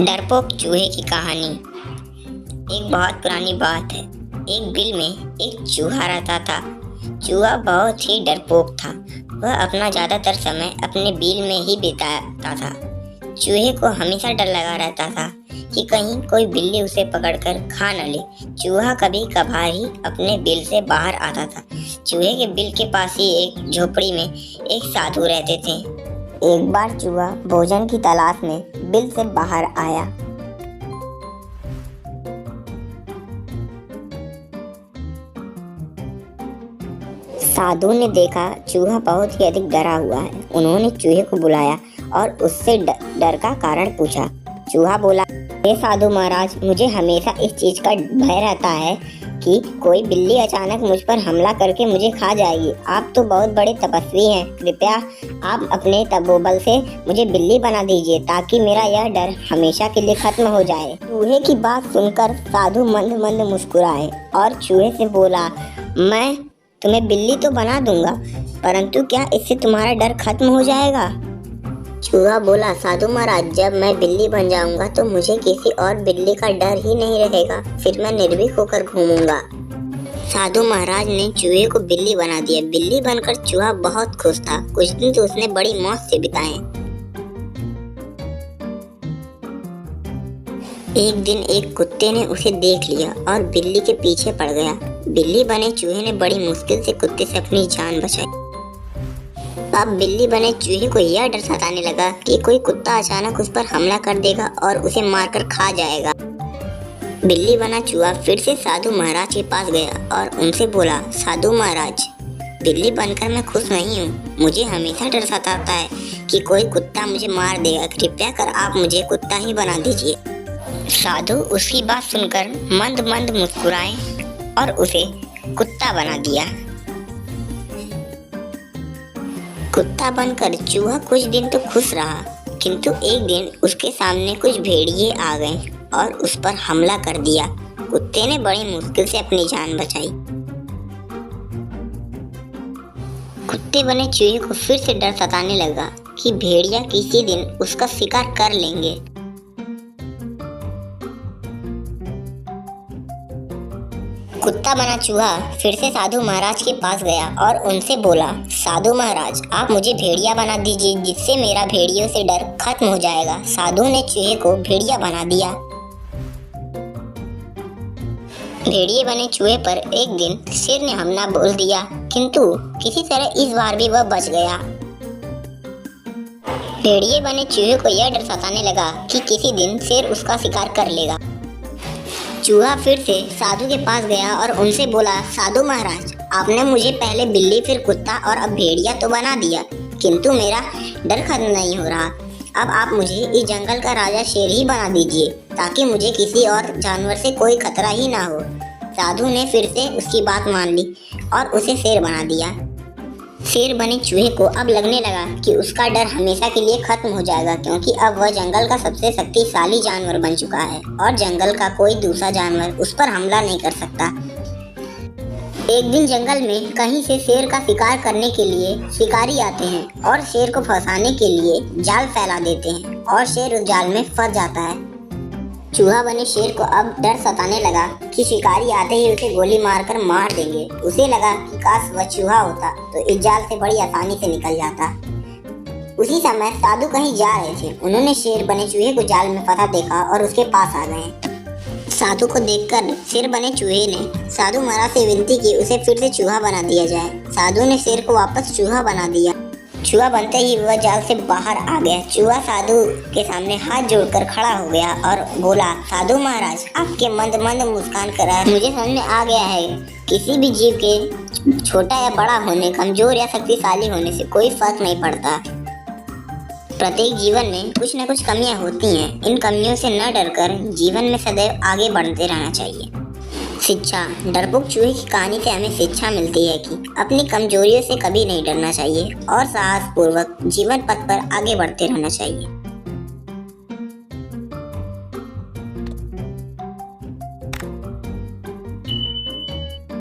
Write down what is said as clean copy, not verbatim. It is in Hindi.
डरपोक चूहे की कहानी। एक बहुत पुरानी बात है। एक बिल में एक चूहा रहता था। चूहा बहुत ही डरपोक था। वह अपना ज़्यादातर समय अपने बिल में ही बिताता था। चूहे को हमेशा डर लगा रहता था कि कहीं कोई बिल्ली उसे पकड़कर खा न ले। चूहा कभी कभार ही अपने बिल से बाहर आता था। चूहे के बिल के पास ही एक झोपड़ी में एक साधु रहते थे। एक बार चूहा भोजन की तलाश में बिल से बाहर आया। साधु ने देखा चूहा बहुत ही अधिक डरा हुआ है। उन्होंने चूहे को बुलाया और उससे डर का कारण पूछा। चूहा बोला, हे साधु महाराज, मुझे हमेशा इस चीज का भय रहता है कि कोई बिल्ली अचानक मुझ पर हमला करके मुझे खा जाएगी। आप तो बहुत बड़े तपस्वी हैं, कृपया आप अपने तपोबल से मुझे बिल्ली बना दीजिए ताकि मेरा यह डर हमेशा के लिए खत्म हो जाए। चूहे की बात सुनकर साधु मंद मंद मुस्कुराए और चूहे से बोला, मैं तुम्हें बिल्ली तो बना दूंगा, परंतु क्या इससे तुम्हारा डर खत्म हो जाएगा? चूहा बोला, साधु महाराज, जब मैं बिल्ली बन जाऊंगा तो मुझे किसी और बिल्ली का डर ही नहीं रहेगा। फिर मैं निर्भीक होकर घूमूंगा। साधु महाराज ने चूहे को बिल्ली बना दिया। बिल्ली बनकर चूहा बहुत खुश था। कुछ दिन तो उसने बड़ी मौज से बिताए। एक दिन एक कुत्ते ने उसे देख लिया और बिल्ली के पीछे पड़ गया। बिल्ली बने चूहे ने बड़ी मुश्किल से कुत्ते से अपनी जान बचाई। अब बिल्ली बने चूहे को यह डर सताने लगा कि कोई कुत्ता अचानक उस पर हमला कर देगा और उसे मारकर खा जाएगा। बिल्ली बना चूहा फिर से साधु महाराज के पास गया और उनसे बोला, साधु महाराज, बिल्ली बनकर मैं खुश नहीं हूँ। मुझे हमेशा डर सताता है कि कोई कुत्ता मुझे मार देगा। कृपया कर आप मुझे कुत्ता ही बना दीजिए। साधु उसकी बात सुनकर मंद मंद मुस्कुराए और उसे कुत्ता बना दिया। कुत्ता बनकर चूहा कुछ दिन तो खुश रहा, किंतु एक दिन उसके सामने कुछ भेड़िए आ गए और उस पर हमला कर दिया। कुत्ते ने बड़ी मुश्किल से अपनी जान बचाई। कुत्ते बने चूहे को फिर से डर सताने लगा कि भेड़िया किसी दिन उसका शिकार कर लेंगे। कुत्ता बना चूहा फिर से साधु महाराज के पास गया और उनसे बोला, साधु महाराज, आप मुझे भेड़िया बना दीजिए जिससे मेरा भेड़ियों से डर खत्म हो जाएगा। साधु ने चूहे को भेड़िया बना दिया। भेड़िए बने चूहे पर एक दिन शेर ने हमला बोल दिया, किंतु किसी तरह इस बार भी वह बच गया। भेड़िए बने चूहे को यह डर सताने लगा कि किसी दिन शेर उसका शिकार कर लेगा। चूहा फिर से साधु के पास गया और उनसे बोला, साधु महाराज, आपने मुझे पहले बिल्ली फिर कुत्ता और अब भेड़िया तो बना दिया, किंतु मेरा डर खत्म नहीं हो रहा। अब आप मुझे इस जंगल का राजा शेर ही बना दीजिए ताकि मुझे किसी और जानवर से कोई खतरा ही ना हो। साधु ने फिर से उसकी बात मान ली और उसे शेर बना दिया। शेर बने चूहे को अब लगने लगा कि उसका डर हमेशा के लिए खत्म हो जाएगा, क्योंकि अब वह जंगल का सबसे शक्तिशाली जानवर बन चुका है और जंगल का कोई दूसरा जानवर उस पर हमला नहीं कर सकता। एक दिन जंगल में कहीं से शेर का शिकार करने के लिए शिकारी आते हैं और शेर को फंसाने के लिए जाल फैला देते हैं और शेर उस जाल में फंस जाता है। चूहा बने शेर को अब डर सताने लगा कि शिकारी आते ही उसे गोली मारकर मार देंगे। उसे लगा कि काश वह चूहा होता तो इस जाल से बड़ी आसानी से निकल जाता। उसी समय साधु कहीं जा रहे थे। उन्होंने शेर बने चूहे को जाल में फंसा देखा और उसके पास आ गए। साधु को देखकर शेर बने चूहे ने साधु महाराज से विनती की उसे फिर से चूहा बना दिया जाए। साधु ने शेर को वापस चूहा बना दिया। चूहा बनते ही वह जाल से बाहर आ गया। चूहा साधु के सामने हाथ जोड़कर खड़ा हो गया और बोला, साधु महाराज, आपके मंद मंद मुस्कान करा मुझे समझ में आ गया है किसी भी जीव के छोटा या बड़ा होने, कमजोर या शक्तिशाली होने से कोई फर्क नहीं पड़ता। प्रत्येक जीवन में कुछ न कुछ कमियां होती हैं। इन कमियों से न डरकर जीवन में सदैव आगे बढ़ते रहना चाहिए। शिक्षा। डरपोक चूहे की कहानी से हमें शिक्षा मिलती है कि अपनी कमजोरियों से कभी नहीं डरना चाहिए और साहसपूर्वक जीवन पथ पर आगे बढ़ते रहना चाहिए।